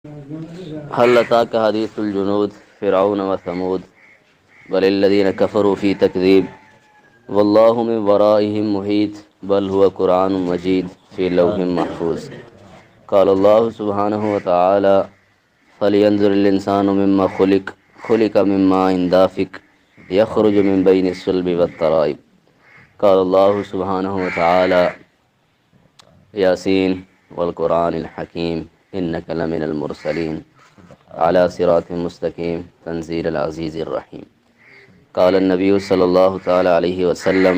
هل أتاك حديث الجنود فرعون وثمود بل الذين كفروا في تكذيب والله من ورائهم محيط بل هو قرآن مجيد في لوح محفوظ. قال الله سبحانه وتعالى فلينظر الإنسان مما خلق من ماء دافق يخرج من بين الصلب والترائب. قال الله سبحانه وتعالى ياسين والقرآن الحكيم إنك لمن المرسلين على صراط مستقيم تنزيل العزيز الرحيم. قال النبي صلى الله تعالى عليه وسلم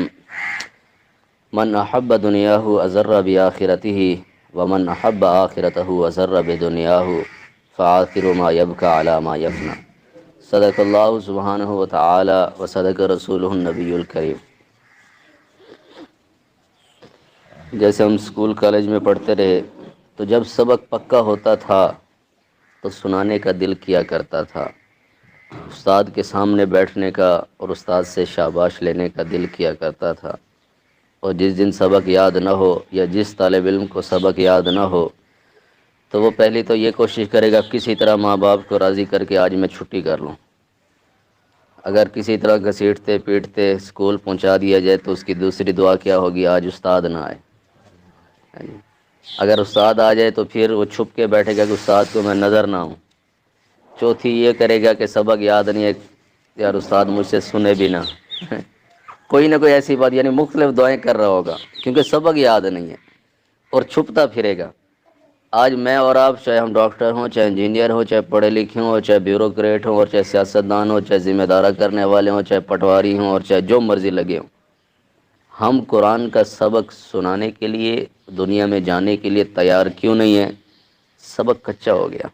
من أحب دنياه أزر بآخرته ومن أحب آخرته أزر بدنياه فآخر ما يبقى على ما يفنى. صدق اللہ سبحانہ وتعالی وصدق رسولہ النبی الکریم. جیسے ہم اسکول کالج میں پڑھتے رہے تو جب سبق پکا ہوتا تھا تو سنانے کا دل کیا کرتا تھا، استاد کے سامنے بیٹھنے کا اور استاد سے شاباش لینے کا دل کیا کرتا تھا. اور جس دن سبق یاد نہ ہو یا جس طالب علم کو سبق یاد نہ ہو تو وہ پہلی تو یہ کوشش کرے گا کسی طرح ماں باپ کو راضی کر کے آج میں چھٹی کر لوں. اگر کسی طرح گھسیٹتے پیٹتے اسکول پہنچا دیا جائے تو اس کی دوسری دعا کیا ہوگی، آج استاد نہ آئے. اگر استاد آ جائے تو پھر وہ چھپ کے بیٹھے گا کہ استاد کو میں نظر نہ ہوں. چوتھی یہ کرے گا کہ سبق یاد نہیں ہے یار استاد مجھ سے سنے بھی نہ. کوئی نہ کوئی ایسی بات، یعنی مختلف دعائیں کر رہا ہوگا کیونکہ سبق یاد نہیں ہے اور چھپتا پھرے گا. آج میں اور آپ، چاہے ہم ڈاکٹر ہوں، چاہے انجینئر ہوں، چاہے پڑھے لکھے ہوں، چاہے بیوروکریٹ ہوں، اور چاہے سیاستدان ہوں، چاہے ذمہ دارہ کرنے والے ہوں، چاہے پٹواری ہوں، اور چاہے جو مرضی لگے ہوں، ہم قرآن کا سبق سنانے کے لیے، دنیا میں جانے کے لیے تیار کیوں نہیں ہیں؟ سبق کچا ہو گیا.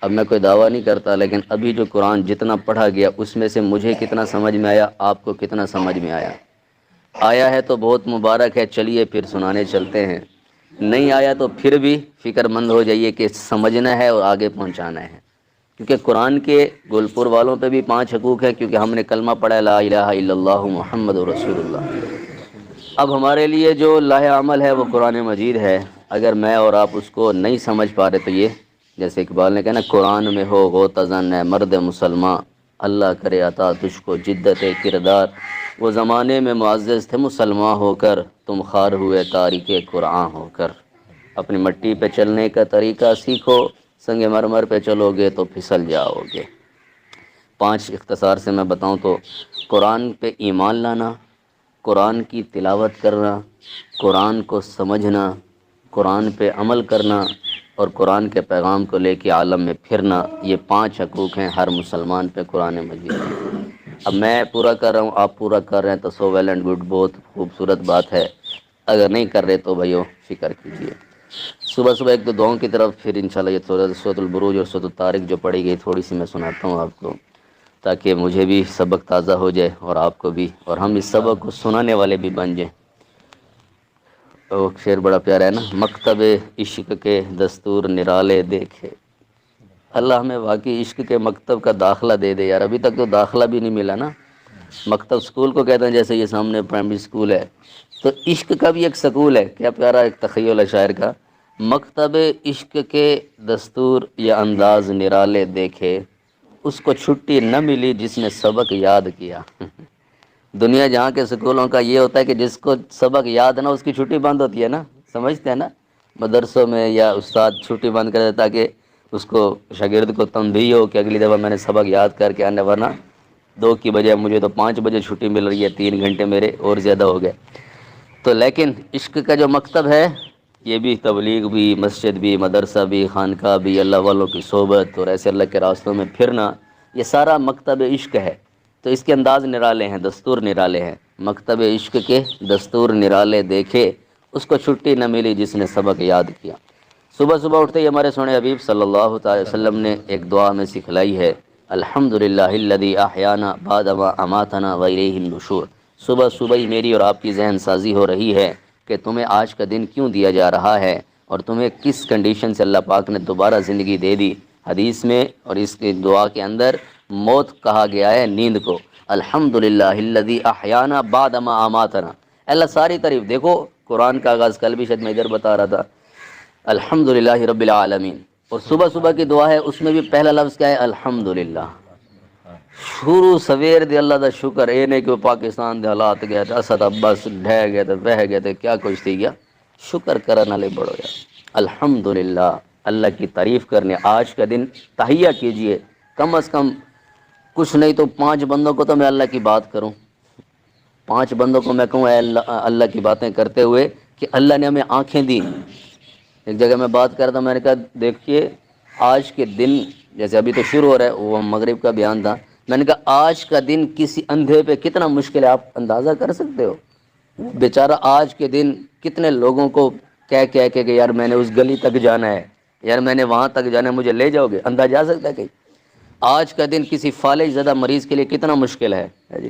اب میں کوئی دعویٰ نہیں کرتا، لیکن ابھی جو قرآن جتنا پڑھا گیا اس میں سے مجھے کتنا سمجھ میں آیا، آپ کو کتنا سمجھ میں آیا ہے تو بہت مبارک ہے. چلیے پھر سنانے چلتے ہیں. نہیں آیا تو پھر بھی فکر مند ہو جائیے کہ سمجھنا ہے اور آگے پہنچانا ہے. کیونکہ قرآن کے گلپور والوں پہ بھی 5 حقوق ہے، کیونکہ ہم نے کلمہ پڑھا لا الہ الا اللہ محمد رسول اللہ. اب ہمارے لیے جو لاہ عمل ہے وہ قرآن مجید ہے. اگر میں اور آپ اس کو نہیں سمجھ پا رہے تو یہ جیسے اقبال نے کہا نا، قرآن میں ہو غوطہ زن ہے مرد مسلمان، اللہ کرے عطا تجھ کو جدت کردار. وہ زمانے میں معزز تھے مسلمان ہو کر، تم خوار ہوئے تاریک قرآن ہو کر. اپنی مٹی پہ چلنے کا طریقہ سیکھو، سنگ مرمر پہ چلو گے تو پھسل جاؤ گے. 5 اختصار سے میں بتاؤں تو قرآن پہ ایمان لانا، قرآن کی تلاوت کرنا، قرآن کو سمجھنا، قرآن پہ عمل کرنا اور قرآن کے پیغام کو لے کے عالم میں پھرنا. یہ 5 حقوق ہیں ہر مسلمان پہ قرآن مجید. اب میں پورا کر رہا ہوں، آپ پورا کر رہے ہیں تو سو ویل اینڈ گڈ، بہت خوبصورت بات ہے. اگر نہیں کر رہے تو بھائیو فکر کیجیے. صبح صبح ایک دو دعاؤں کی طرف، پھر انشاءاللہ یہ سورۃ البروج اور سورۃ الطارق جو پڑھی گئی تھوڑی سی میں سناتا ہوں آپ کو، تاکہ مجھے بھی سبق تازہ ہو جائے اور آپ کو بھی، اور ہم اس سبق کو سنانے والے بھی بن جائیں. وہ شعر بڑا پیارا ہے نا، مکتب عشق کے دستور نرالے دیکھے. اللہ ہمیں واقعی عشق کے مکتب کا داخلہ دے دے یار. ابھی تک تو داخلہ بھی نہیں ملا نا. مکتب اسکول کو کہتے ہیں، جیسے یہ سامنے پرائمری اسکول ہے تو عشق کا بھی ایک سکول ہے. کیا پیارا ایک تخیل ہے شاعر کا، مکتب عشق کے دستور یا انداز نرالے دیکھے، اس کو چھٹی نہ ملی جس نے سبق یاد کیا. دنیا جہاں کے سکولوں کا یہ ہوتا ہے کہ جس کو سبق یاد نہ اس کی چھٹی بند ہوتی ہے نا، سمجھتے ہیں نا. مدرسوں میں یا استاد چھٹی بند کر دیتا کہ اس کو شاگرد کو تنبیہ ہو کہ اگلی دفعہ میں نے سبق یاد کر کے آنا، ورنہ 2 کی بجائے مجھے تو 5 بجے چھٹی مل رہی ہے، 3 گھنٹے میرے اور زیادہ ہو گئے. تو لیکن عشق کا جو مکتب ہے یہ بھی تبلیغ بھی، مسجد بھی، مدرسہ بھی، خانقاہ بھی، اللہ والوں کی صحبت اور ایسے اللہ کے راستوں میں پھرنا، یہ سارا مکتب عشق ہے. تو اس کے انداز نرالے ہیں، دستور نرالے ہیں. مکتب عشق کے دستور نرالے دیکھے، اس کو چھٹی نہ ملی جس نے سبق یاد کیا. صبح صبح اٹھتے ہی ہمارے سونے حبیب صلی اللہ تعالی وسلم نے ایک دعا میں سکھلائی ہے، الحمدللہ الذی احیانا بعد ما اماتنا والیہ النشور. صبح صبح ہی میری اور آپ کی ذہن سازی ہو رہی ہے کہ تمہیں آج کا دن کیوں دیا جا رہا ہے اور تمہیں کس کنڈیشن سے اللہ پاک نے دوبارہ زندگی دے دی. حدیث میں اور اس کی دعا کے اندر موت کہا گیا ہے نیند کو. الحمدللہ الذی احیانا بعد ما اماتنا. اللہ ساری تعریف، دیکھو قرآن کا آغاز کل بھی شاید میں ادھر بتا رہا تھا، الحمدللہ رب العالمین. اور صبح صبح کی دعا ہے، اس میں بھی پہلا لفظ کیا ہے؟ الحمدللہ۔ شروع سویر دے اللہ دا شکر، اے نہیں کہ وہ پاکستان دے حالات گیا تھا، اسد عباس ڈھہ گئے تھے، بہ گئے تھے، کیا کچھ تھی گیا، شکر کرنا لے بڑھو یار۔ الحمدللہ، اللہ کی تعریف کرنے آج کا دن تہیہ کیجئے، کم از کم کچھ نہیں تو 5 بندوں کو تو میں اللہ کی بات کروں، 5 بندوں کو میں کہوں اے اللہ کی باتیں کرتے ہوئے کہ اللہ نے ہمیں آنکھیں دی۔ ایک جگہ میں بات کر رہا تھا، میں نے کہا دیکھیے آج کے دن، جیسے ابھی تو شروع ہو رہا ہے، وہ مغرب کا بیان تھا، میں نے کہا آج کا دن کسی اندھے پہ کتنا مشکل ہے، آپ اندازہ کر سکتے ہو؟ بیچارہ آج کے دن کتنے لوگوں کو کہہ کہ یار میں نے اس گلی تک جانا ہے، یار میں نے وہاں تک جانا ہے، مجھے لے جاؤ گے؟ اندھا جا سکتا ہے کہیں؟ آج کا دن کسی فالج زدہ مریض کے لیے کتنا مشکل ہے جی،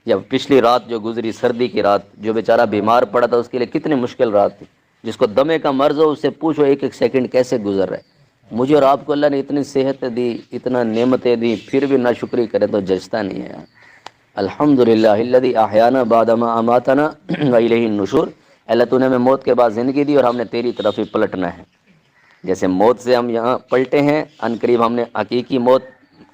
یا پچھلی رات جو گزری سردی کی رات، جو بیچارہ بیمار پڑا تھا اس کے لیے کتنی مشکل رات تھی، جس کو دمے کا مرض ہو اس سے پوچھو ایک ایک سیکنڈ کیسے گزر رہا ہے۔ مجھے اور آپ کو اللہ نے اتنی صحت دی، اتنا نعمتیں دی، پھر بھی نہ شکری کرے تو جچتا نہیں ہے۔ الحمدللہ الذی احیانا بعد ما اماتنا والیہ النشور، اللہ تو نے ہمیں موت کے بعد زندگی دی اور ہم نے تیری طرف ہی پلٹنا ہے۔ جیسے موت سے ہم یہاں پلٹے ہیں، ان قریب ہم نے حقیقی موت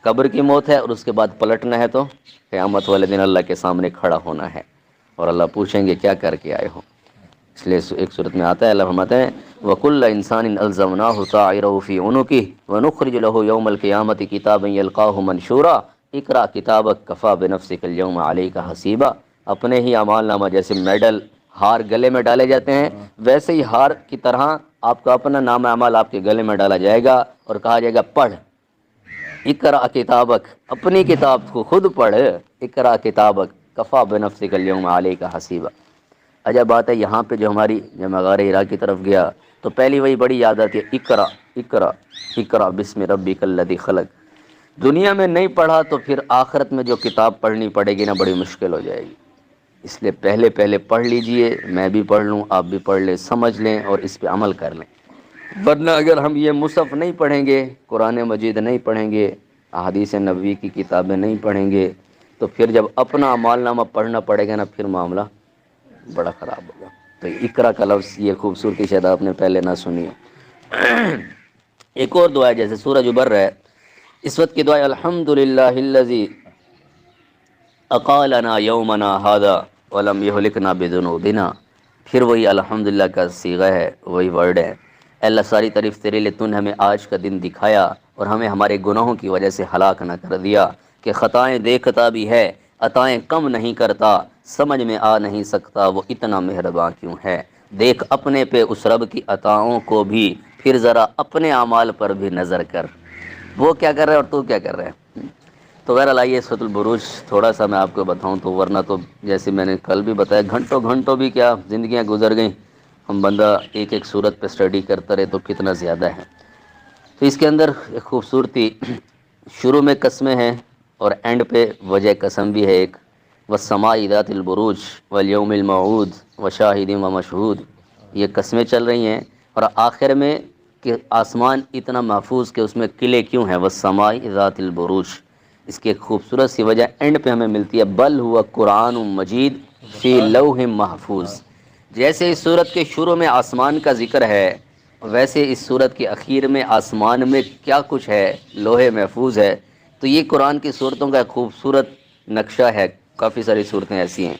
قبر کی موت ہے، اور اس کے بعد پلٹنا ہے تو قیامت والے دن اللہ کے سامنے کھڑا ہونا ہے، اور اللہ پوچھیں گے کیا کر کے آئے ہو۔ اس لیے ایک صورت میں آتا ہے، اللہ فرماتے ہیں وَكُلَّ إِنسَانٍ أَلْزَمْنَاهُ طَائِرَهُ فِي عُنُقِهِ وَنُخْرِجُ لَهُ يَوْمَ الْقِيَامَةِ كِتَابًا يَلْقَاهُ مَنشُورًا اقرأ كِتَابَكَ كَفَىٰ بِنَفْسِكَ الْيَوْمَ عَلَيْكَ حَسِيبًا۔ اپنے ہی اعمال نامہ جیسے میڈل ہار گلے میں ڈالے جاتے ہیں، ویسے ہی ہار کی طرح آپ کا اپنا نام اعمال آپ کے گلے میں ڈالا جائے گا اور کہا جائے گا پڑھ، اقرأ کتابک، اپنی کتاب کو خود پڑھ، اقرأ کتابک کفیٰ بنفسک اليوم علیک حسیبا۔ عجب بات ہے، یہاں پہ جو ہماری جب میں غار ہرا کی طرف گیا تو پہلی وہی بڑی یاد آتی ہے، اقرأ اقرأ اقرأ بسم ربک الذی خلق۔ دنیا میں نہیں پڑھا تو پھر آخرت میں جو کتاب پڑھنی پڑے گی نا بڑی مشکل ہو جائے گی، اس لیے پہلے پڑھ لیجئے، میں بھی پڑھ لوں، آپ بھی پڑھ لیں، سمجھ لیں اور اس پہ عمل کر لیں۔ ورنہ اگر ہم یہ مصحف نہیں پڑھیں گے، قرآن مجید نہیں پڑھیں گے، احادیث نبوی کی کتابیں نہیں پڑھیں گے، تو پھر جب اپنا اعمال نامہ پڑھنا پڑے گا نا پھر معاملہ بڑا خراب ہوگا۔ تو اقرا کا لفظ یہ خوبصورتی شاید آپ نے پہلے نہ سنی ہو۔ ایک اور دعا ہے، جیسے سورج ابھر رہا ہے اس وقت کی دعا ہے الحمدللہ الذی اقالنا یومنا ھذا ولم یہلکنا بذنوبنا۔ پھر وہی الحمدللہ کا صیغہ ہے، وہی ورڈ ہے، اے اللہ ساری تعریف تیرے لیے، تو نے ہمیں آج کا دن دکھایا اور ہمیں ہمارے گناہوں کی وجہ سے ہلاک نہ کر دیا، کہ خطائیں دیکھتا بھی ہے، عطائیں کم نہیں کرتا، سمجھ میں آ نہیں سکتا وہ اتنا مہرباں کیوں ہے۔ دیکھ اپنے پہ اس رب کی عطاؤں کو بھی، پھر ذرا اپنے اعمال پر بھی نظر کر، وہ کیا کر رہا ہے اور تو کیا کر رہا ہے۔ تو بہرحال آئیے سورۃ البروج تھوڑا سا میں آپ کو بتاؤں تو، ورنہ تو جیسے میں نے کل بھی بتایا گھنٹوں بھی کیا زندگیاں گزر گئیں، ہم بندہ ایک ایک سورت پہ اسٹڈی کرتا رہے تو کتنا زیادہ ہے۔ تو اس کے اندر ایک خوبصورتی، شروع میں قسمیں ہیں اور اینڈ پہ وجہ قسم بھی ہے ایک، والسماء ذات البروج والیوم الموعود وشاہد ومشہود، یہ قسمیں چل رہی ہیں، اور آخر میں کہ آسمان اتنا محفوظ کہ اس میں قلعے کیوں ہیں، والسماء ذات البروج، اس کی ایک خوبصورت سی وجہ اینڈ پہ ہمیں ملتی ہے، بل ہوا قرآن مجید فی لوح محفوظ۔ جیسے اس صورت کے شروع میں آسمان کا ذکر ہے، ویسے اس صورت کے اخیر میں آسمان میں کیا کچھ ہے، لوح محفوظ ہے۔ تو یہ قرآن کی صورتوں کا ایک خوبصورت نقشہ ہے، کافی ساری صورتیں ایسی ہیں،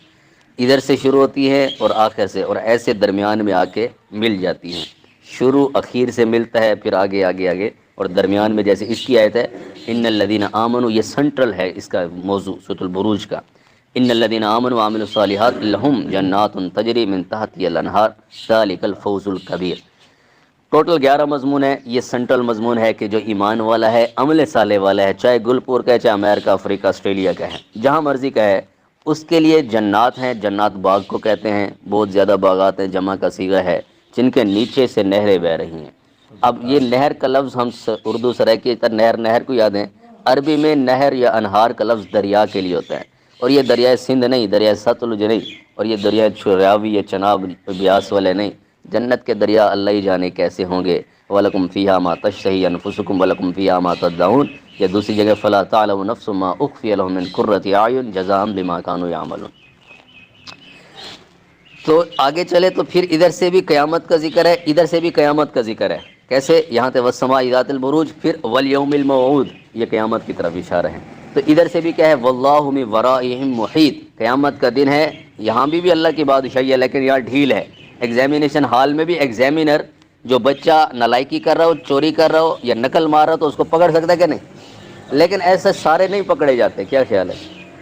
ادھر سے شروع ہوتی ہے اور آخر سے، اور ایسے درمیان میں آ کے مل جاتی ہیں، شروع اخیر سے ملتا ہے، پھر آگے اور درمیان میں جیسے اس کی آیت ہے ان الذین آمنوا، یہ سنٹرل ہے اس کا موضوع سورۃ البروج کا، ان الذین آمنوا وعملوا الصالحات لہم جنات تجری من تحتها الانہار ذلک الفوز الکبیر۔ ٹوٹل 11 مضمون ہے، یہ سنٹرل مضمون ہے کہ جو ایمان والا ہے، عمل صالح والا ہے، چاہے گلپور کا ہے، چاہے امریکہ، افریقہ، آسٹریلیا کا ہے، جہاں مرضی کا ہے، اس کے لیے جنات ہیں، جنات باغ کو کہتے ہیں، بہت زیادہ باغات ہیں، جمع کا صیغہ ہے، جن کے نیچے سے نہریں بہہ رہی ہیں۔ اب یہ نہر کا لفظ ہم اردو سرائکی کی طرح نہر کو یاد ہیں، عربی میں نہر یا انہار کا لفظ دریا کے لیے ہوتا ہے، اور یہ دریائے سندھ نہیں، دریائے ستلج نہیں، اور یہ دریائے چراوی یا چناب بیاس والے نہیں، جنت کے دریا اللہ ہی جانے کیسے ہوں گے۔ وَلَكُمْ فِيهَا مَا تَشْتَهِي أَنفُسُكُمْ وَلَكُمْ فِيهَا مَا تَدَّعُونَ، یا دوسری جگہ فَلَا تَعْلَمُ نَفْسٌ مَا أُخْفِيَ لَهُم مِّن قُرَّةِ أَعْيُنٍ جَزَاءً بِمَا كَانُوا يَعْمَلُونَ۔ تو آگے چلے تو پھر ادھر سے بھی قیامت کا ذکر ہے، ادھر سے بھی قیامت کا ذکر ہے، کیسے؟ یہاں تے والسماء ذات البروج، پھر والیوم الموعود، یہ قیامت کی طرف اشارہ ہے۔ تو ادھر سے بھی کیا ہے؟ واللہ من ورائہم محیط، قیامت کا دن ہے، یہاں بھی اللہ کی بادشاہی ہے، لیکن یہاں ڈھیل ہے۔ ایگزامینیشن ہال میں بھی ایگزامینر جو بچہ نالائکی کر رہا ہو، چوری کر رہا ہو یا نقل مار رہا ہو تو اس کو پکڑ سکتا ہے کہ نہیں؟ لیکن ایسے سارے نہیں پکڑے جاتے، کیا خیال ہے؟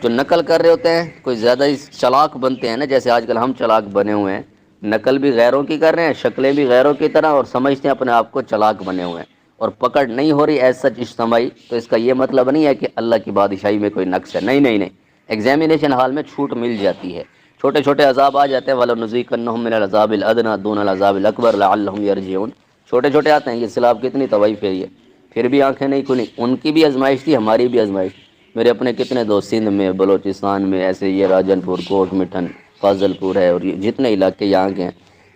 جو نقل کر رہے ہوتے ہیں کوئی زیادہ ہی چلاک بنتے ہیں نا، جیسے آج کل ہم چلاک بنے ہوئے ہیں، نقل بھی غیروں کی کر رہے ہیں، شکلیں بھی غیروں کی طرح، اور سمجھتے ہیں اپنے آپ کو چلاک بنے ہوئے ہیں، اور پکڑ نہیں ہو رہی ایز سچ اجتماعی، تو اس کا یہ مطلب نہیں ہے کہ اللہ کی بادشاہی میں کوئی نقص ہے، نہیں نہیں نہیں، ایگزامینیشن ہال میں چھوٹ مل جاتی ہے، چھوٹے چھوٹے عذاب آ جاتے ہیں، وَلَنُذِيقَنَّهُم مِّنَ الْعَذَابِ الْأَدْنَىٰ دُونَ الْعَذَابِ الْأَكْبَرِ لَعَلَّهُمْ يَرْجِعُونَ، چھوٹے چھوٹے آتے ہیں، یہ سیلاب کتنی تباہی پھیری ہے، پھر بھی آنکھیں نہیں کھلی، ان کی بھی آزمائش تھی، ہماری بھی آزمائش۔ میرے اپنے کتنے دوست سندھ میں، بلوچستان میں، ایسے یہ راجن پور، کوٹ مٹھن، فاضل پور ہے، اور یہ جتنے علاقے یہاں کے ہیں،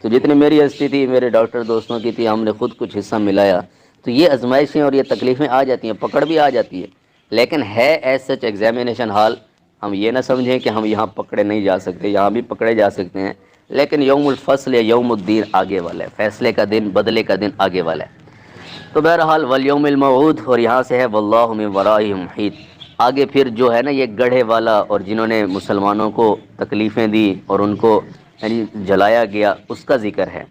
تو جتنی میری ہستی تھی، میرے ڈاکٹر دوستوں کی تھی، ہم نے خود کچھ حصہ ملایا، تو یہ آزمائشیں اور یہ تکلیفیں آ جاتی ہیں، پکڑ بھی آ جاتی ہے، لیکن ہے ایز سچ ایگزامینیشن ہال۔ ہم یہ نہ سمجھیں کہ ہم یہاں پکڑے نہیں جا سکتے، یہاں بھی پکڑے جا سکتے ہیں، لیکن یوم الفصل یا یوم الدین آگے والا ہے، فیصلے کا دن، بدلے کا دن آگے والا ہے۔ تو بہرحال والیوم الموعود، اور یہاں سے ہے واللہ من ورائہم محیط، آگے پھر جو ہے نا یہ گڑھے والا، اور جنہوں نے مسلمانوں کو تکلیفیں دی اور ان کو یعنی جلایا گیا، اس کا ذکر ہے۔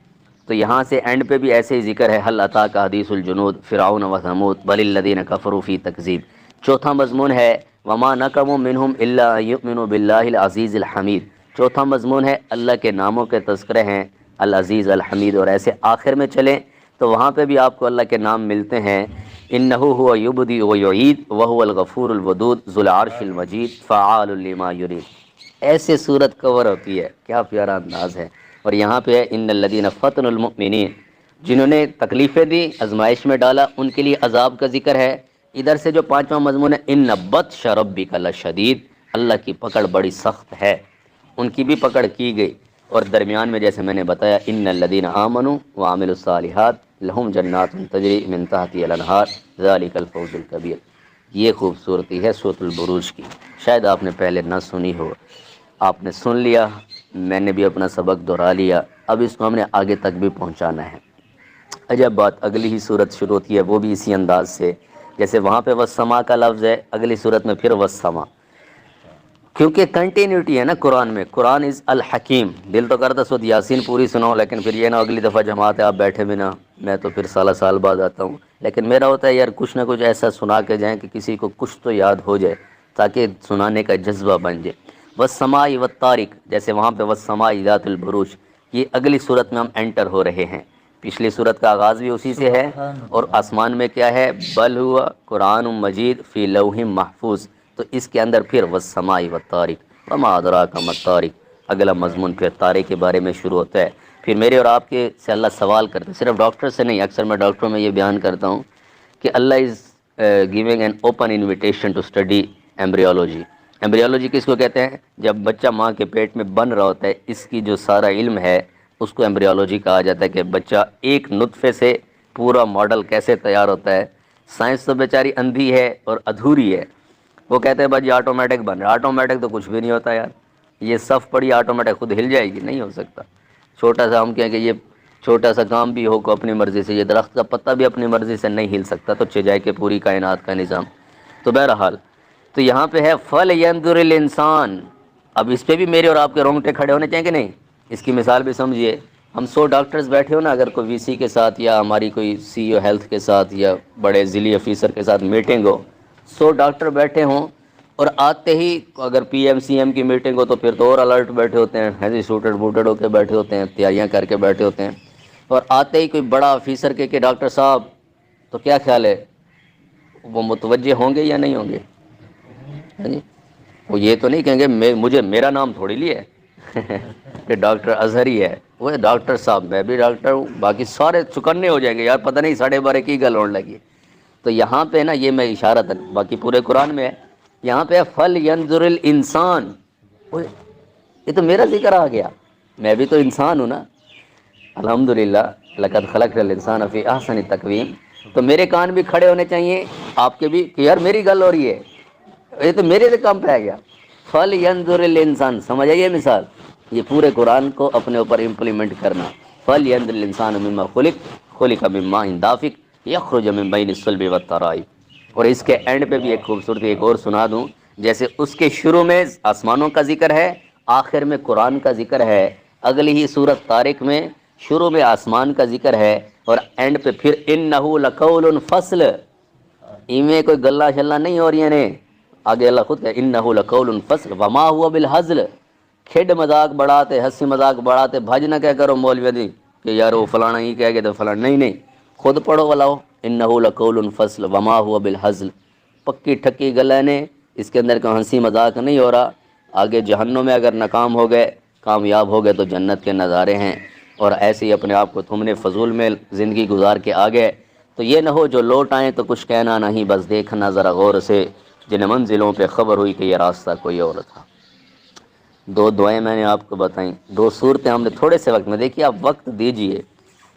تو یہاں سے اینڈ پہ بھی ایسے ہی ذکر ہے، هل اتاک حدیث الجنود فرعون وثمود بل الذین کفروا فی تکذیب۔ چوتھا مضمون ہے وما نقموا منہم الا ان یؤمنوا باللہ العزیز الحمید۔ چوتھا مضمون ہے اللہ کے ناموں کے تذکرے ہیں، العزیز الحمید، اور ایسے آخر میں چلیں تو وہاں پہ بھی آپ کو اللہ کے نام ملتے ہیں، انہ هو یبدی ویعید وهو الغفور الودود ذو العرش المجید فعال لما یرید۔ ایسے صورت کور ہوتی ہے، کیا پیارا انداز ہے۔ اور یہاں پہ ہے ان الذین فتنوا المؤمنین، جنہوں نے تکلیفیں دی، آزمائش میں ڈالا، ان کے لیے عذاب کا ذکر ہے۔ ادھر سے جو پانچواں مضمون ہے ان بطش ربک لشدید، اللہ کی پکڑ بڑی سخت ہے، ان کی بھی پکڑ کی گئی۔ اور درمیان میں جیسے میں نے بتایا ان الذین آمنوا وعملوا الصالحات لہم جنات تجری من تحتها الانہار ذلک الفوز الکبیر۔ یہ خوبصورتی ہے سورۃ البروج کی، شاید آپ نے پہلے نہ سنی ہو، آپ نے سن لیا، میں نے بھی اپنا سبق دہرا لیا، اب اس کو ہم نے آگے تک بھی پہنچانا ہے۔ عجب بات، اگلی ہی صورت شروع ہوتی ہے وہ بھی اسی انداز سے، جیسے وہاں پہ والسماء کا لفظ ہے، اگلی صورت میں پھر والسماء، کیونکہ کنٹینیوٹی ہے نا قرآن میں، قرآن از الحکیم۔ دل تو کرتا سود یاسین پوری سناؤ، لیکن پھر یہ نا اگلی دفعہ جماعت ہے آپ بیٹھے بھی نا، میں تو پھر سال بعد آتا ہوں، لیکن میرا ہوتا ہے یار کچھ نہ کچھ ایسا سنا کے جائیں کہ کسی کو کچھ تو یاد ہو جائے، تاکہ سنانے کا جذبہ بن جائے۔ والسماء والطارق، جیسے وہاں پہ والسماء ذات البروج، یہ اگلی صورت میں ہم انٹر ہو رہے ہیں، پچھلی صورت کا آغاز بھی اسی سے ہے، اور آسمان میں کیا ہے؟ بل ہوا قرآن مجید فی لوح محفوظ، تو اس کے اندر پھر والسماء والطارق وما ادراک ما الطارق، اگلا مضمون پھر تارے کے بارے میں شروع ہوتا ہے۔ پھر میرے اور آپ کے سے اللہ سوال کرتے ہیں، صرف ڈاکٹر سے نہیں، اکثر میں ڈاکٹروں میں یہ بیان کرتا ہوں کہ اللہ is giving an open invitation to study embryology. Embryology کس کو کہتے ہیں؟ جب بچہ ماں کے پیٹ میں بن رہا ہوتا ہے، اس کی جو سارا علم ہے اس کو ایمبریولوجی کہا جاتا ہے، کہ بچہ ایک نطفے سے پورا ماڈل کیسے تیار ہوتا ہے۔ سائنس تو بیچاری اندھی ہے اور ادھوری ہے، وہ کہتے ہیں بھائی آٹومیٹک بن رہا ہے، آٹومیٹک تو کچھ بھی نہیں ہوتا یار، یہ صف پڑی آٹومیٹک خود ہل جائے گی، نہیں ہو سکتا۔ چھوٹا سا ہم کہیں کہ یہ چھوٹا سا کام بھی ہو کو اپنی مرضی سے، یہ درخت کا پتہ بھی اپنی مرضی سے نہیں ہل سکتا، تو چجائے کہ پوری کائنات کا نظام۔ تو بہرحال تو یہاں پہ ہے فَلْيَنْظُرِ الْإِنسان، اب اس پہ بھی میرے اور آپ کے رونگٹے کھڑے ہونے چاہیے کہ نہیں؟ اس کی مثال بھی سمجھیے، ہم 100 ڈاکٹرز بیٹھے ہو نا، اگر کوئی وی سی کے ساتھ یا ہماری کوئی سی او ہیلتھ کے ساتھ یا بڑے ضلعی افیسر کے ساتھ میٹنگ ہو، 100 ڈاکٹر بیٹھے ہوں، اور آتے ہی اگر پی ایم سی ایم کی میٹنگ ہو تو پھر تو اور الرٹ بیٹھے ہوتے ہیں، ہیوی سوٹڈ بوٹڈ ہو کے بیٹھے ہوتے ہیں، تیاریاں کر کے بیٹھے ہوتے ہیں، اور آتے ہی کوئی بڑا افیسر کہ ڈاکٹر صاحب، تو کیا خیال ہے وہ متوجہ ہوں گے یا نہیں ہوں گے؟ ہاں جی، وہ یہ تو نہیں کہیں گے مجھے میرا نام تھوڑی لیا ہے کہ ڈاکٹر اظہر ہی ہے، وہ ڈاکٹر صاحب میں بھی ڈاکٹر ہوں، باقی سارے چکنے ہو جائیں گے یار، پتہ نہیں 12:30 کی گل ہونے لگی۔ تو یہاں پہ نا یہ میں اشارہ تک، باقی پورے قرآن میں ہے، یہاں پہ فَلْيَنْظُرِ الْإِنسان، یہ تو میرا ذکر آ گیا، میں بھی تو انسان ہوں نا، الحمدللہ لَقَدْ خَلَقْنَا الْإِنسَانَ فِي أَحْسَنِ تَقْوِيمٍ، تو میرے کان بھی کھڑے ہونے چاہیے، آپ کے بھی، کہ یار میری گل ہو رہی ہے، یہ تو میرے سے کم پہ گیا۔ فَلْيَنْظُرِ الْإِنسان، سمجھ آئیے مثال، یہ پورے قرآن کو اپنے اوپر امپلیمنٹ کرنا۔ فَلْيَنظُرِ الْإِنسَانُ مِمَّا خُلِقَ مِن مَّاءٍ دَافِقٍ يَخْرُجُ مِن بَيْنِ الصُّلْبِ وَالتَّرَائِبِ۔ اور اس کے اینڈ پہ بھی ایک خوبصورتی ایک اور سنا دوں، جیسے اس کے شروع میں آسمانوں کا ذکر ہے، آخر میں قرآن کا ذکر ہے، اگلی ہی سورۃ طارق میں شروع میں آسمان کا ذکر ہے اور اینڈ پہ پھر اِنَّهُ لَقَوْلٌ فَصْلٌ، ایویں کوئی گلا شلا نہیں ہو رہی ہے نے، آگے اللہ خود کہے اِنَّهُ لَقَوْلٌ فَصْلٌ وَمَا هُوَ بِالْهَزْلِ، کھیڈ مذاق بڑھاتے ہنسی مذاق بڑھاتے بھج نہ کہہ کرو مولوی دی کہ یار وہ فلانا ہی کہہ گئے تو فلانا، نہیں نہیں، خود پڑھو ولاؤ اِنَّهُ لَقَوْلٌ فَصْلٌ وَمَا هُوَ بِالْهَزْلِ، پکی ٹھکی گلا نے، اس کے اندر کوئی ہنسی مذاق نہیں ہو رہا، آگے جہنم میں اگر ناکام ہو گئے کامیاب ہو گئے تو جنت کے نظارے ہیں، اور ایسے ہی اپنے آپ کو تم نے فضول میں زندگی گزار کے آ گئے تو یہ نہ ہو جو لوٹ آئیں تو کچھ کہنا نہیں، بس دیکھنا ذرا غور سے، جن منزلوں پہ خبر ہوئی کہ یہ راستہ کوئی اور تھا۔ دو دعائیں میں نے آپ کو بتائیں، دو صورتیں ہم نے تھوڑے سے وقت میں دیکھیے، آپ وقت دیجئے،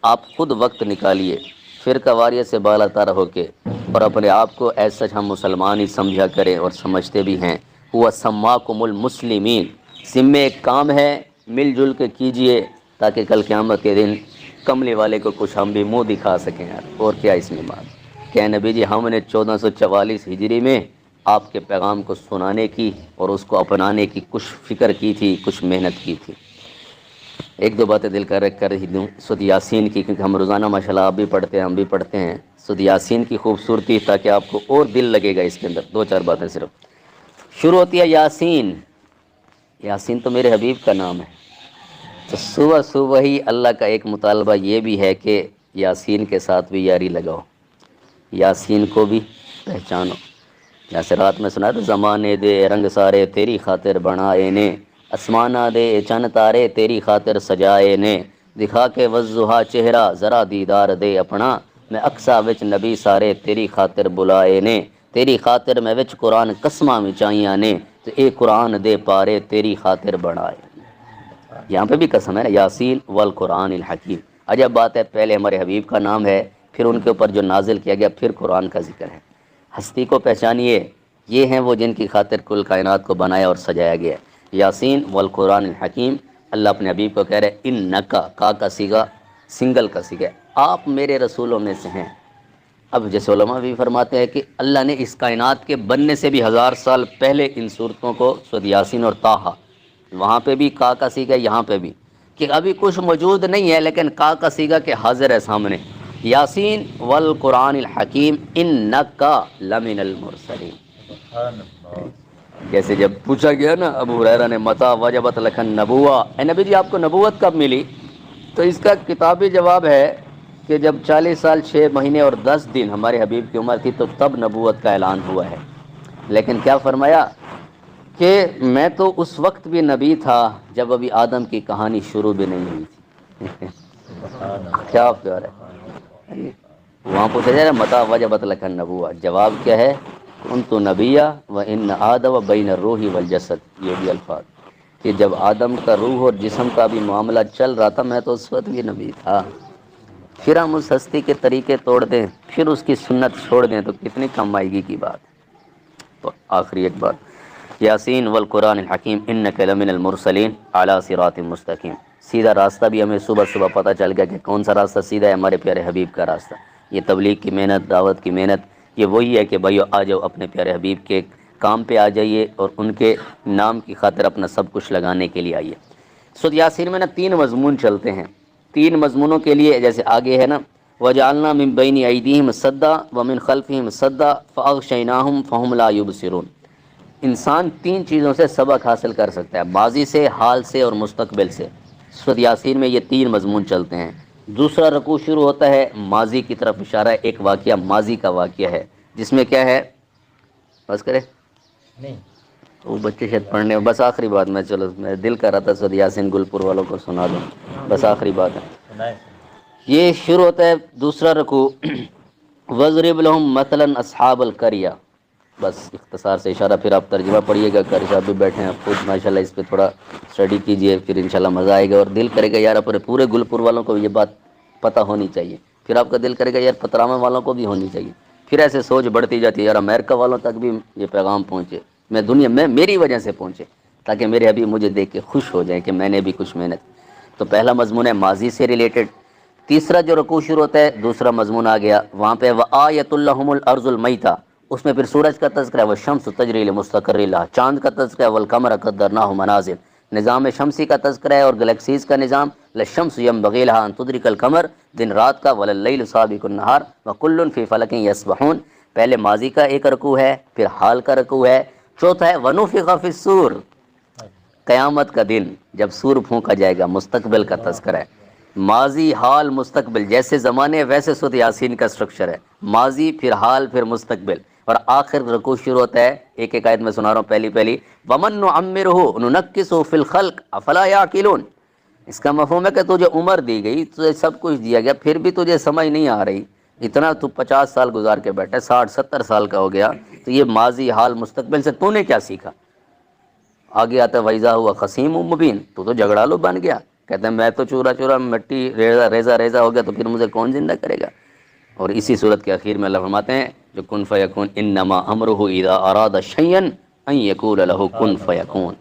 آپ خود وقت نکالیے فرقہ واریت سے بالا تر ہو کے، اور اپنے آپ کو ایسا ہم مسلمان ہی سمجھا کریں اور سمجھتے بھی ہیں۔ ہوا سماکم المسلمین، ذمے ایک کام ہے، مل جل کے کیجئے تاکہ کل قیامت کے دن کملی والے کو کچھ ہم بھی منہ دکھا سکیں یار، اور کیا اس میں بات کہ نبی جی ہم نے 1444 ہجری میں آپ کے پیغام کو سنانے کی اور اس کو اپنانے کی کچھ فکر کی تھی، کچھ محنت کی تھی۔ ایک دو باتیں دل کر ہی دوں سورۃ یاسین کی، کیونکہ ہم روزانہ ماشاءاللہ آپ بھی پڑھتے ہیں ہم بھی پڑھتے ہیں سورۃ یاسین کی خوبصورتی، تاکہ آپ کو اور دل لگے گا اس کے اندر۔ دو چار باتیں صرف شروع ہوتی ہے یاسین، یاسین تو میرے حبیب کا نام ہے، تو صبح صبح ہی اللہ کا ایک مطالبہ یہ بھی ہے کہ یاسین کے ساتھ بھی یاری لگاؤ، یاسین کو بھی پہچانو۔ جیسے رات میں سنا تو زمانے دے رنگ سارے تیری خاطر بنائے نے، اسمانہ دے چن تارے تیری خاطر سجائے نے، دکھا کے وضحا چہرہ ذرا دیدار دے اپنا، میں اقصا وچ نبی سارے تیری خاطر بلائے نے، تیری خاطر میں وچ قرآن قسماں وچائیاں نے، تو اے قرآن دے پارے تیری خاطر بنائے۔ یہاں پہ بھی قسم ہے نا، یاسین والقرآن الحکیم۔ عجب بات ہے، پہلے ہمارے حبیب کا نام ہے، پھر ان کے اوپر جو نازل کیا گیا، پھر قرآن کا ذکر ہے۔ ہستی کو پہچانیے، یہ ہیں وہ جن کی خاطر کل کائنات کو بنایا اور سجایا گیا ہے۔ یاسین والقرآن الحکیم، اللہ اپنے حبیب کو کہہ رہے انکا، کا سیگا سنگل کا سیگا، آپ میرے رسولوں میں سے ہیں۔ اب جیسے علماء بھی فرماتے ہیں کہ اللہ نے اس کائنات کے بننے سے بھی 1000 سال پہلے ان صورتوں کو، سورۃ یاسین اور طٰہٰ، وہاں پہ بھی کا سیگا، یہاں پہ بھی، کہ ابھی کچھ موجود نہیں ہے لیکن کا سیگا کہ حاضر ہے سامنے۔ یاسین والقرآن الحکیم انکا لمن المرسلین۔ جیسے جب پوچھا گیا نا ابو ہریرہ نے متا وجبت لک النبوہ، اے نبی جی آپ کو نبوت کب ملی؟ تو اس کا کتابی جواب ہے کہ جب 40 سال 6 مہینے اور 10 دن ہمارے حبیب کی عمر تھی تو تب نبوت کا اعلان ہوا ہے۔ لیکن کیا فرمایا کہ میں تو اس وقت بھی نبی تھا جب ابھی آدم کی کہانی شروع بھی نہیں ہوئی تھی۔ کیا پیار ہے، وہاں پوچھا جائے متا وجبت لک النبوہ، جواب کیا ہے کنت نبیہ وان آدم بین الروح والجسد، یہ بھی الفاظ کہ جب آدم کا روح اور جسم کا بھی معاملہ چل رہا تھا میں تو اس وقت بھی نبی تھا۔ پھر ہم اس ہستی کے طریقے توڑ دیں، پھر اس کی سنت چھوڑ دیں تو کتنی کم آئے گی کی بات۔ تو آخری ایک بات، یاسین والقرآن الحکیم انک لمن المرسلین علی صراط مستقیم، سیدھا راستہ بھی ہمیں صبح صبح پتہ چل گیا کہ کون سا راستہ سیدھا ہے، ہمارے پیارے حبیب کا راستہ۔ یہ تبلیغ کی محنت، دعوت کی محنت، یہ وہی ہے کہ بھائیو آ جاؤ اپنے پیارے حبیب کے کام پہ آ جائیے اور ان کے نام کی خاطر اپنا سب کچھ لگانے کے لیے آئیے۔ سورۃ یاسین میں نا 3 مضمون چلتے ہیں، 3 مضمونوں کے لیے جیسے آگے ہے نا وَجَعَلْنَا مِن بَيْنِ أَيْدِيهِمْ سَدًّا وَمِن خَلْفِهِمْ سَدًّا فَأَغْشَيْنَاهُمْ فَهُمْ لَا يُبْصِرُونَ۔ انسان 3 چیزوں سے سبق حاصل کر سکتا ہے، ماضی سے، حال سے اور مستقبل سے۔ سورۃ یاسین میں یہ 3 مضمون چلتے ہیں۔ دوسرا رکوع شروع ہوتا ہے ماضی کی طرف اشارہ ہے، ایک واقعہ ماضی کا واقعہ ہے جس میں کیا ہے، بس کرے نہیں وہ بچے شاید پڑھنے، بس آخری بات میں، چلو میں دل کر رہا تھا سورۃ یاسین گلپور والوں کو سنا دوں، بس آخری بات ہے۔ یہ شروع ہوتا ہے دوسرا رکوع وَاضْرِبْ لَهُمْ مَثَلًا أَصْحَابَ الْقَرْيَةِ، بس اختصار سے اشارہ، پھر آپ ترجمہ پڑھیے گا، قاری صاحب بھی بیٹھے ہیں خود ماشاءاللہ، اس پہ تھوڑا اسٹڈی کیجئے، پھر انشاءاللہ مزہ آئے گا اور دل کرے گا یار اپنے پورے گلپور والوں کو یہ بات پتہ ہونی چاہیے، پھر آپ کا دل کرے گا یار پترامہ والوں کو بھی ہونی چاہیے، پھر ایسے سوچ بڑھتی جاتی ہے یار امریکہ والوں تک بھی یہ پیغام پہنچے، میں دنیا میں میری وجہ سے پہنچے، تاکہ میرے ابھی مجھے دیکھ کے خوش ہو جائیں کہ میں نے بھی کچھ محنت۔ تو پہلا مضمون ہے ماضی سے ریلیٹڈ. تیسرا جو رکوع شروع ہوتا ہے دوسرا مضمون آ گیا وہاں پہ وآیۃ لہم الارض المیتہ، اس میں پھر سورج کا تذکرہ ہے والشمس تجری لمستقر لہا، چاند کا تذکرہ ہے والقمر قدرناہ منازل، نظام شمسی کا تذکرہ ہے اور گلیکسیز کا نظام، للشمس ینبغی لہا ان تدرک القمر، دن رات کا، ولللیل سابق النہار وکل فی فلک یسبحون. پہلے ماضی کا ایک رکوع ہے، پھر حال کا رکوع ہے. چوتھا ہے ونفخ فی الصور، قیامت کا دن جب سور پھونکا جائے گا، مستقبل کا تذکرہ ہے. ماضی حال مستقبل جیسے زمانے ویسے سورۃ یاسین کا سٹرکچر ہے، ماضی پھر حال پھر مستقبل. اور آخر رکوع شروع ہوتا ہے ایک ایک آیت میں سنا رہا ہوں پہلی ومن نعمرہ ننکسہ فی الخلق افلا یعقلون. اس کا مفہوم ہے کہ تجھے عمر دی گئی، تجھے سب کچھ دیا گیا، پھر بھی تجھے سمجھ نہیں آ رہی، اتنا تو 50 سال گزار کے بیٹھا، 60-70 سال کا ہو گیا، تو یہ ماضی حال مستقبل سے تو نے کیا سیکھا. آگے آتا ہے وَإِذَا هُوَ خَصِيمٌ مُبِينٌ، تو جھگڑالو بن گیا. کہتے ہیں میں تو چورا چورا مٹی ریزہ ہو گیا، تو پھر مجھے کون زندہ کرے گا. اور اسی صورت کے اخیر میں اللہ فرماتے ہیں جو کن فیکون انما امرہ اذا اراد شیئا ان یقول له کن فیکون.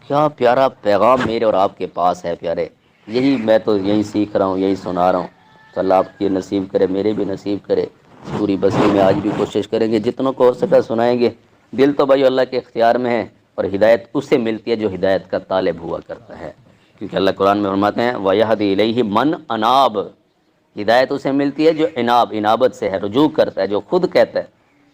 کیا پیارا پیغام میرے اور آپ کے پاس ہے پیارے، یہی میں تو یہی سیکھ رہا ہوں، یہی سنا رہا ہوں. تو اللہ آپ کی نصیب کرے، میرے بھی نصیب کرے. پوری بستی میں آج بھی کوشش کریں گے، جتنوں کو ہو سکا سنائیں گے. دل تو بھائی اللہ کے اختیار میں ہے، اور ہدایت اس سے ملتی ہے جو ہدایت کا طالب ہوا کرتا ہے. کیونکہ اللہ قرآن میں فرماتے ہیں وَيَهْدِي إِلَيْهِ مَنْ أَنَابَ، ہدایت اسے ملتی ہے جو انابت سے ہے، رجوع کرتا ہے، جو خود کہتا ہے.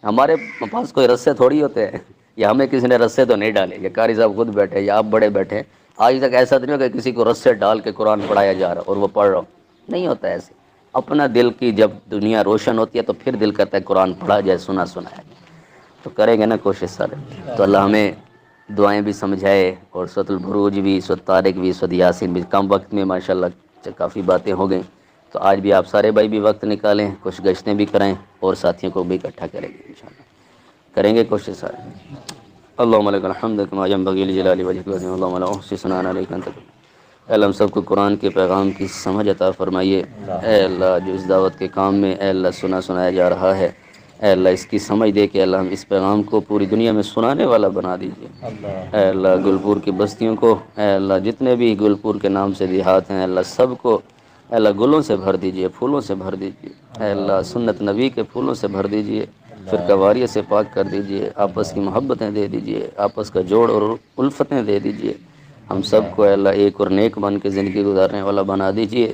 ہمارے پاس کوئی رسے تھوڑی ہوتے ہیں، یا ہمیں کسی نے رسے تو نہیں ڈالے، یا قاری صاحب خود بیٹھے یا آپ بڑے بیٹھے. آج تک ایسا تو نہیں ہو کہ کسی کو رسے ڈال کے قرآن پڑھایا جا رہا اور وہ پڑھ رہا ہو، نہیں ہوتا ایسے. اپنا دل کی جب دنیا روشن ہوتی ہے تو پھر دل کرتا ہے قرآن پڑھا جائے، سنا سنایا جائے. تو کریں گے نا کوشش سارے. تو اللہ ہمیں دعائیں بھی سمجھائے، اور سورۃ البروج بھی، سورۃ طارق بھی، سورۃ یاسین بھی. کم وقت میں ماشاءاللہ کافی باتیں ہو گئیں. تو آج بھی آپ سارے بھائی بھی وقت نکالیں، کچھ گشتیں بھی کریں، اور ساتھیوں کو بھی اکٹھا کریں گے انشاءاللہ. کریں گے کوشش سارے. اللہم لک الحمد کما ینبغی لجلال وجہک العظیم، اللہم لا احصی ثناء علیک انت. اے اللہ ہم سب کو قرآن کے پیغام کی سمجھ عطا فرمائیے. اے اللہ جو اس دعوت کے کام میں اے اللہ سنایا جا رہا ہے، اے اللہ اس کی سمجھ دے کے اللہ ہم اس پیغام کو پوری دنیا میں سنانے والا بنا دیجیے. اے اللہ گلپور کی بستیوں کو، اے اللہ جتنے بھی گلپور کے نام سے دیہات ہیں، اے اللہ سب کو اے اللہ گلوں سے بھر دیجیے، پھولوں سے بھر دیجیے. اے اللہ سنت نبی کے پھولوں سے بھر دیجیے، فرقہ واریت سے پاک کر دیجیے، آپس کی محبتیں دے دیجیے، آپس کا جوڑ اور الفتیں دے دیجیے. ہم سب کو اے اللہ ایک اور نیک بن کے زندگی گزارنے والا بنا دیجیے.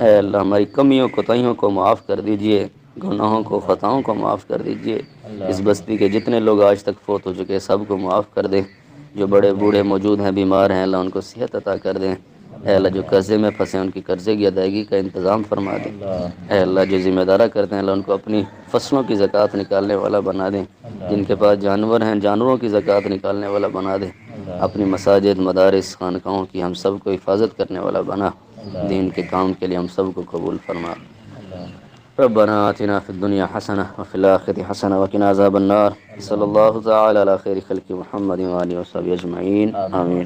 اے اللہ ہماری کمیوں کوتاہیوں کو معاف کر دیجیے، گناہوں کو خطاؤں کو معاف کر دیجیے. اس بستی کے جتنے لوگ آج تک فوت ہو چکے سب کو معاف کر دیں. جو بڑے بوڑھے موجود ہیں بیمار ہیں اللہ ان کو صحت عطا کر دیں. اے اللہ جو قرضے میں پھنسے ان کی قرضے کی ادائیگی کا انتظام فرما دیں. اے اللہ جو ذمہ دارہ کرتے ہیں اللہ ان کو اپنی فصلوں کی زکوٰۃ نکالنے والا بنا دیں. جن کے پاس جانور ہیں جانوروں کی زکوٰۃ نکالنے والا بنا دیں. اپنی مساجد مدارس خانقاہوں کی ہم سب کو حفاظت کرنے والا بنا. دین کے کام کے لیے ہم سب کو قبول فرما. ربنا آتنا فی الدنیا حسنہ وفی الآخرۃ حسنہ وقنا عذاب النار. صلی اللہ تعالی علی خیر خلق محمد وآلہ وصحبہ اجمعین، آمین.